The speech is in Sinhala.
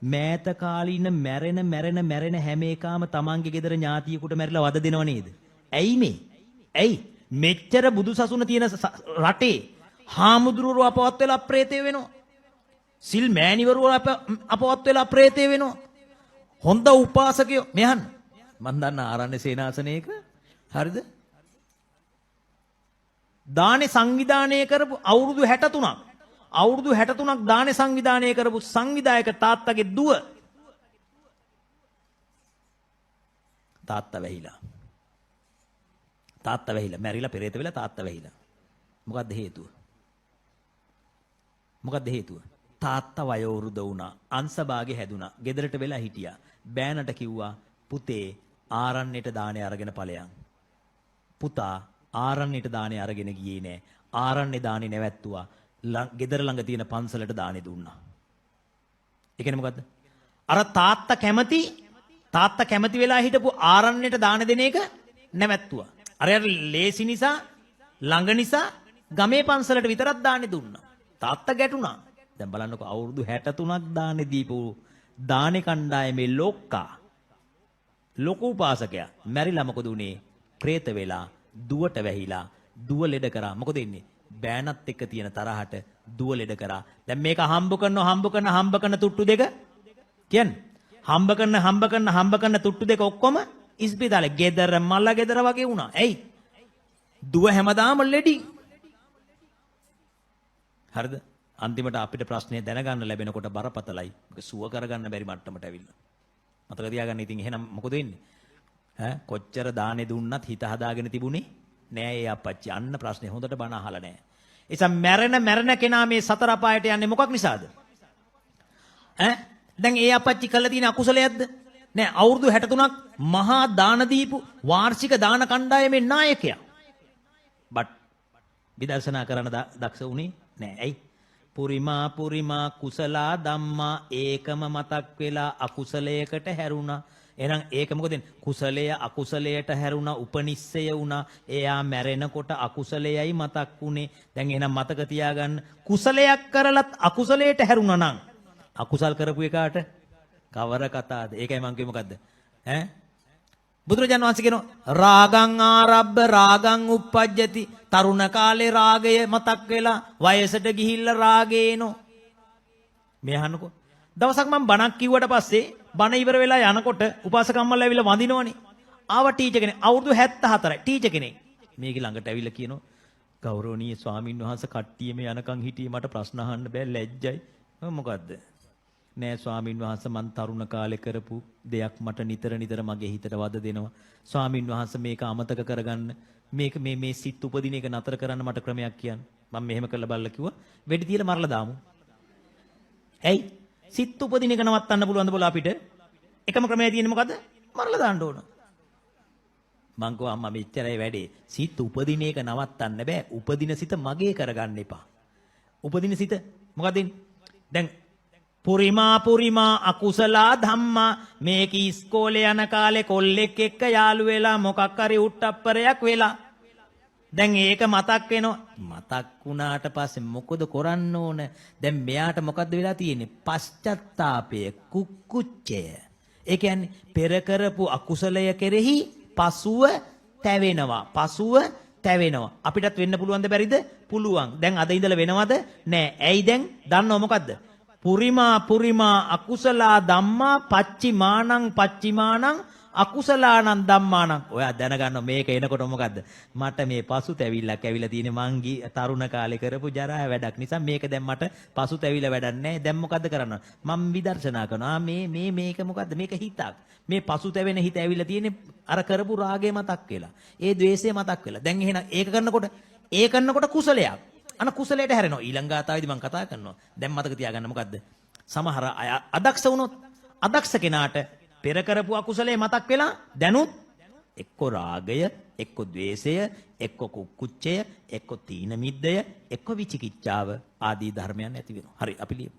මෑත කාලේ ඉන්න මැරෙන හැම එකාම තමන්ගේ ගෙදර ඥාතියෙකුට මැරිලා වද දෙනව නේද? ඇයි මේ? ඇයි? මෙච්චර බුදුසසුන තියෙන රටේ හාමුදුරුවෝ අපවත් වෙලා ප්‍රේතය වෙනවා. සිල් මෑණිවරු අපවත් වෙලා ප්‍රේතය වෙනවා. හොඳ උපාසකයෝ මෙහන් මන් දන්න ආරණ්‍ය සේනාසනයක හරිද? දානේ සංවිධානය කරපු අවුරුදු 63ක් දානේ සංවිධානය කරපු සංවිධායක තාත්තගේ දුව තාත්තා වැහිලා මැරිලා පෙරේත වෙලා තාත්තා වැහිලා. මොකද්ද හේතුව? තාත්තා වයෝවෘද වුණා. අංශභාගේ හැදුනා. ගෙදරට වෙලා හිටියා. බෑනට කිව්වා පුතේ ආරණ්‍යට දානේ අරගෙන ඵලයන්. පුතා ආරණ්‍යට දානේ අරගෙන ගියේ නෑ. ආරණ්‍යේ දානේ නැවැත්තුවා. ගෙදර ළඟ තියෙන පන්සලට දානේ දුන්නා. ඒ කියන්නේ මොකද්ද? අර තාත්තා කැමති වෙලා හිටපු ආරණ්‍යට දාන දෙන එක නැවැත්තුවා. අර ලේසි නිසා ළඟ නිසා ගමේ පන්සලට විතරක් දානේ දුන්නා. තාත්තා ගැටුණා. දැන් බලන්නකො අවුරුදු 63ක් දානේ දීපු දානේ කණ්ඩායමේ ලොකු උපාසකයා මැරිලා මොකද උනේ? ප්‍රේත වෙලා දුවට වැහිලා දුව ලෙඩ කරා. මොකද ඉන්නේ? බෑනත් එක්ක තියෙන තරහට දුව ලෙඩ කරා. දැන් මේක හම්බ කරන තුට්ටු දෙක කියන්නේ හම්බ කරන තුට්ටු දෙක ඔක්කොම ඉස්පිතාලේ ගෙදර මල ගෙදර වගේ වුණා. ඇයි? දුව හැමදාම ලෙඩි. හරිද? අන්තිමට අපිට ප්‍රශ්නේ දැනගන්න ලැබෙනකොට බරපතලයි. ඒක සුව කරගන්න බැරි මට්ටමට ඇවිල්ලා. මතක තියාගන්න. ඉතින් එහෙනම් මොකද වෙන්නේ? කොච්චර දානේ දුන්නත් හිත හදාගෙන තිබුණේ නෑ ඒ අපච්චි. අන්න ප්‍රශ්නේ හොඳට බණ අහලා නෑ. එසම් මැරෙන කෙනා මේ සතර අපායට යන්නේ මොකක් නිසාද? දැන් ඒ අපච්චි කළා තියෙන අකුසලයක්ද? නෑ. අවුරුදු 63ක් මහා දාන දීපු වාර්ෂික දාන කණ්ඩායමේ නායකයා. බට් විදර්ශනා කරන දක්ෂ උනේ නෑ. ඇයි? පුරිමා කුසලා ධම්මා ඒකම මතක් වෙලා අකුසලයකට හැරුණා. එහෙනම් ඒක මොකද? කුසලය අකුසලයට හැරුණා, උපනිස්සය වුණා. එයා මැරෙනකොට අකුසලයයි මතක් වුනේ. දැන් එහෙනම් මතක තියාගන්න, කුසලයක් කරලත් අකුසලයට හැරුණා නම් අකුසල් කරපු එකාට කවර කතාවද? ඒකයි මං කිව්වේ මොකද්ද? බුදුරජාණන් වහන්සේ කියනවා රාගං ආරබ්බ රාගං uppajjati. තරුණ කාලේ රාගය මතක් වෙලා වයසට ගිහිල්ලා රාගේනෝ. මේ අහන්නකෝ. දවසක් මම බණක් කිව්වට පස්සේ බණ ඉවර වෙලා යනකොට උපාසකම්මල්ලා ඇවිල්ලා වඳිනවනේ. ආව ටීචර් කෙනෙක් අවුරුදු 74යි ටීචර් කෙනෙක්. මේකේ ළඟට ඇවිල්ලා කියනවා ගෞරවනීය ස්වාමින් වහන්සේ කට්ටිය මේ යනකම් හිටියේ මට ප්‍රශ්න අහන්න බෑ ලැජ්ජයි. මොකද්ද? නෑ ස්වාමින් වහන්සේ මං තරුණ කාලේ කරපු දෙයක් මට නිතර මගේ හිතට වද දෙනවා. ස්වාමින් වහන්සේ මේක අමතක කරගන්න මේක මේ සිත් උපදින එක නතර කරන්න මට ක්‍රමයක් කියන්න. මම මෙහෙම කරලා බලලා කිව්වා වෙඩි තියලා මරලා දාමු. ඇයි? සිත් උපදින එක නවත්තන්න පුළුවන්ද බල අපිට? එකම ක්‍රමය තියෙන්නේ මොකද්ද? මරලා දාන්න ඕන. මං කිව්වා අම්මා මෙච්චරයි වැඩේ. සිත් උපදින එක නවත්තන්න බෑ. උපදින සිත මගේ කරගන්න එපා. උපදින සිත මොකද? දැන් පුරිමා අකුසලා ධම්මා. මේක ඉස්කෝලේ යන කාලේ කොල්ලෙක් එක්ක යාළු වෙලා මොකක් හරි උට්ටප්පරයක් වෙලා. දැන් ඒක මතක් වෙනවා. මතක් වුණාට පස්සේ මොකද කරන්න ඕන? දැන් මෙයාට මොකද්ද වෙලා තියෙන්නේ? පශ්චත්තාපය, කුක්කුච්චය. ඒ කියන්නේ පෙර කරපු අකුසලය කෙරෙහි පසුව තැවෙනවා. අපිටත් වෙන්න පුළුවන්ද බැරිද? පුළුවන්. දැන් අද ඉඳලා වෙනවද? නෑ. ඇයි දැන්? දන්නව මොකද්ද? පුරිමා අකුසලා ධම්මා පච්චිමානං අකුසලානං ධම්මානං. ඔයා දැනගන්න මේක එනකොට මොකද්ද? මට මේ පසුතැවිල්ලක් ඇවිල්ලා තියෙන්නේ මංගි තරුණ කාලේ කරපු ජරා වැඩක් නිසා මේක දැන් මට පසුතැවිල්ල වැඩක් නැහැ. දැන් මොකද්ද කරන්න? මම විදර්ශනා කරනවා. මේක මොකද්ද? මේක හිතක්. මේ පසුතැවෙන හිත ඇවිල්ලා තියෙන්නේ අර කරපු රාගය මතක් වෙලා. ඒ ද්වේෂය මතක් වෙලා. දැන් එහෙනම් ඒක කරනකොට කුසලයක්. අන කුසලයට හැරෙනවා. ඊළඟ ගාතාවේදී මම කතා කරනවා. දැන් මතක තියාගන්න මොකද්ද? සමහර අය අදක්ෂ වුණොත් අදක්ෂ කෙනාට පෙර කරපු අකුසලයේ මතක් වෙලා දැනුත් එක්ක රාගය, එක්ක ද්වේෂය, එක්ක කුක්කුච්චය, එක්ක තීන මිද්දය, එක්ක විචිකිච්ඡාව ආදී ධර්මයන් ඇති වෙනවා. හරි අපි ලියමු.